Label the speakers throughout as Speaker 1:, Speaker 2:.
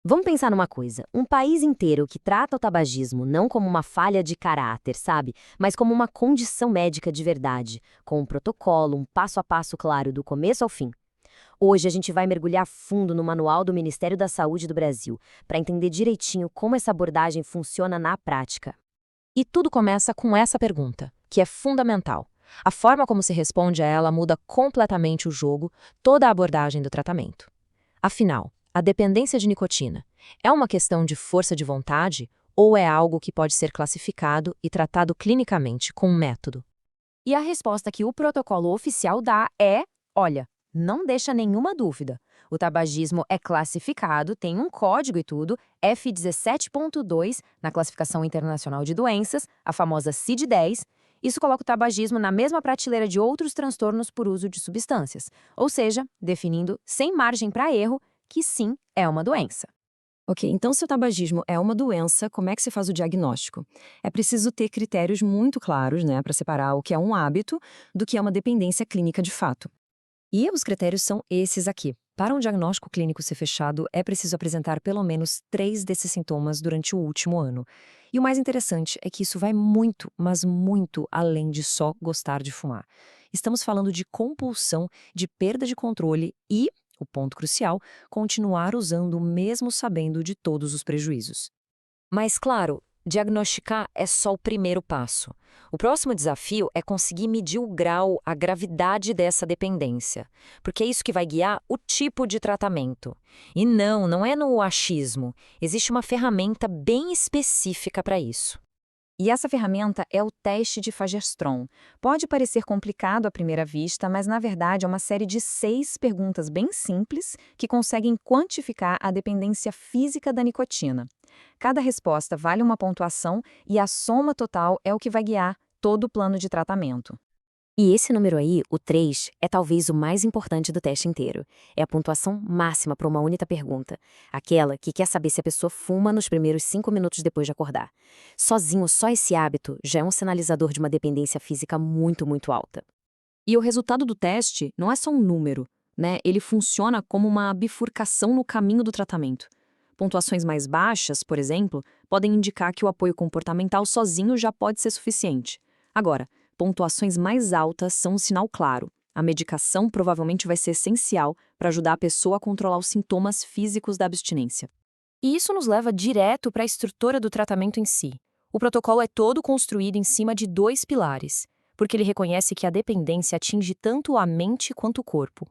Speaker 1: Vamos pensar numa coisa: um país inteiro que trata o tabagismo não como uma falha de caráter, sabe? Mas como uma condição médica de verdade, com um protocolo, um passo a passo claro do começo ao fim. Hoje a gente vai mergulhar fundo no manual do Ministério da Saúde do Brasil, para entender direitinho como essa abordagem funciona na prática.
Speaker 2: E tudo começa com essa pergunta, que é fundamental. A forma como se responde a ela muda completamente o jogo, toda a abordagem do tratamento. Afinal, a dependência de nicotina é uma questão de força de vontade ou é algo que pode ser classificado e tratado clinicamente com um método?
Speaker 1: E a resposta que o protocolo oficial dá é: olha, não deixa nenhuma dúvida. O tabagismo é classificado, tem um código e tudo, F17.2, na Classificação Internacional de Doenças, a famosa CID-10. Isso coloca o tabagismo na mesma prateleira de outros transtornos por uso de substâncias, ou seja, definindo, sem margem para erro, que sim, é uma doença.
Speaker 3: Ok, então se o tabagismo é uma doença, como é que se faz o diagnóstico? É preciso ter critérios muito claros, né, para separar o que é um hábito do que é uma dependência clínica de fato. E os critérios são esses aqui. Para um diagnóstico clínico ser fechado, é preciso apresentar pelo menos 3 desses sintomas durante o último ano. E o mais interessante é que isso vai muito, mas muito além de só gostar de fumar. Estamos falando de compulsão, de perda de controle e, o ponto crucial, continuar usando mesmo sabendo de todos os prejuízos.
Speaker 4: Mas, claro, diagnosticar é só o primeiro passo. O próximo desafio é conseguir medir o grau, a gravidade dessa dependência, porque é isso que vai guiar o tipo de tratamento. E não é no achismo. Existe uma ferramenta bem específica para isso.
Speaker 5: E essa ferramenta é o teste de Fagerstrom. Pode parecer complicado à primeira vista, mas na verdade é uma série de 6 perguntas bem simples que conseguem quantificar a dependência física da nicotina. Cada resposta vale uma pontuação e a soma total é o que vai guiar todo o plano de tratamento.
Speaker 1: E esse número aí, o 3, é talvez o mais importante do teste inteiro. É a pontuação máxima para uma única pergunta. Aquela que quer saber se a pessoa fuma nos primeiros 5 minutos depois de acordar. Sozinho, só esse hábito já é um sinalizador de uma dependência física muito, muito alta.
Speaker 3: E o resultado do teste não é só um número, né? Ele funciona como uma bifurcação no caminho do tratamento. Pontuações mais baixas, por exemplo, podem indicar que o apoio comportamental sozinho já pode ser suficiente. Agora, pontuações mais altas são um sinal claro. A medicação provavelmente vai ser essencial para ajudar a pessoa a controlar os sintomas físicos da abstinência. E isso nos leva direto para a estrutura do tratamento em si. O protocolo é todo construído em cima de 2 pilares, porque ele reconhece que a dependência atinge tanto a mente quanto o corpo.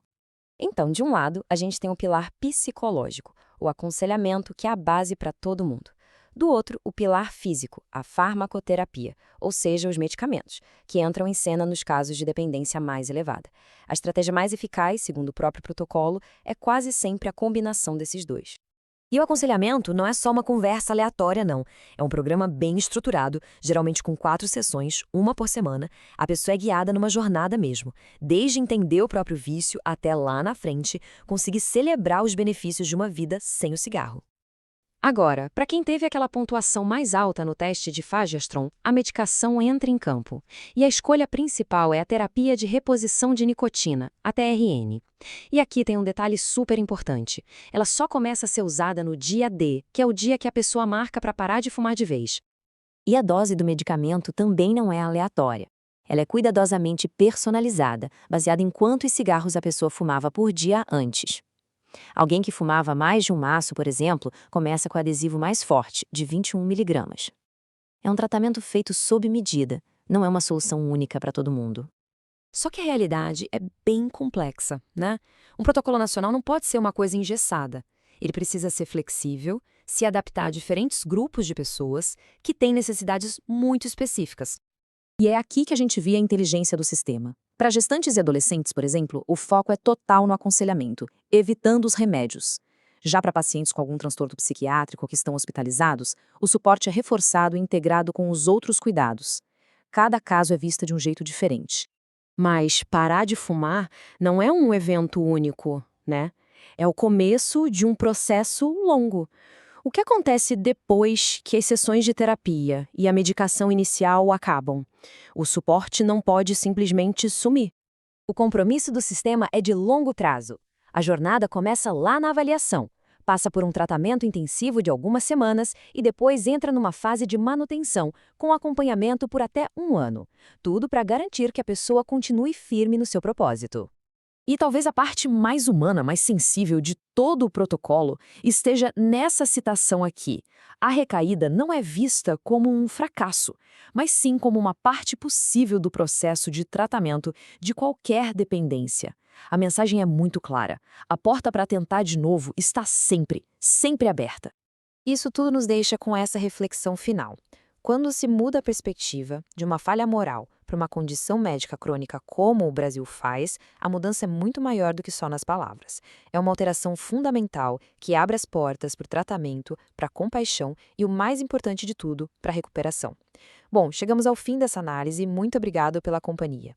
Speaker 1: Então, de um lado, a gente tem o pilar psicológico, o aconselhamento, que é a base para todo mundo. Do outro, o pilar físico, a farmacoterapia, ou seja, os medicamentos, que entram em cena nos casos de dependência mais elevada. A estratégia mais eficaz, segundo o próprio protocolo, é quase sempre a combinação desses dois. E o aconselhamento não é só uma conversa aleatória, não. É um programa bem estruturado, geralmente com 4 sessões, uma por semana. A pessoa é guiada numa jornada mesmo, desde entender o próprio vício até lá na frente, conseguir celebrar os benefícios de uma vida sem o cigarro.
Speaker 2: Agora, para quem teve aquela pontuação mais alta no teste de Fagerstrom, a medicação entra em campo. E a escolha principal é a terapia de reposição de nicotina, a TRN. E aqui tem um detalhe super importante. Ela só começa a ser usada no dia D, que é o dia que a pessoa marca para parar de fumar de vez.
Speaker 1: E a dose do medicamento também não é aleatória. Ela é cuidadosamente personalizada, baseada em quantos cigarros a pessoa fumava por dia antes. Alguém que fumava mais de um maço, por exemplo, começa com adesivo mais forte, de 21 miligramas. É um tratamento feito sob medida, não é uma solução única para todo mundo.
Speaker 3: Só que a realidade é bem complexa, né? Um protocolo nacional não pode ser uma coisa engessada. Ele precisa ser flexível, se adaptar a diferentes grupos de pessoas que têm necessidades muito específicas. E é aqui que a gente vê a inteligência do sistema. Para gestantes e adolescentes, por exemplo, o foco é total no aconselhamento, evitando os remédios. Já para pacientes com algum transtorno psiquiátrico que estão hospitalizados, o suporte é reforçado e integrado com os outros cuidados. Cada caso é visto de um jeito diferente. Mas parar de fumar não é um evento único, né? É o começo de um processo longo. O que acontece depois que as sessões de terapia e a medicação inicial acabam? O suporte não pode simplesmente sumir.
Speaker 1: O compromisso do sistema é de longo prazo. A jornada começa lá na avaliação.
Speaker 3: passa por um tratamento intensivo de algumas semanas e depois entra numa fase de manutenção, com acompanhamento por até 1 ano. Tudo para garantir que a pessoa continue firme no seu propósito. E talvez a parte mais humana, mais sensível de todo o protocolo esteja nessa citação aqui. A recaída não é vista como um fracasso, mas sim como uma parte possível do processo de tratamento de qualquer dependência. A mensagem é muito clara. A porta para tentar de novo está sempre, sempre aberta.
Speaker 1: Isso tudo nos deixa com essa reflexão final. Quando se muda a perspectiva de uma falha moral para uma condição médica crônica como o Brasil faz, a mudança é muito maior do que só nas palavras. É uma alteração fundamental que abre as portas para o tratamento, para a compaixão e, o mais importante de tudo, para a recuperação. Bom, chegamos ao fim dessa análise. Muito obrigado pela companhia.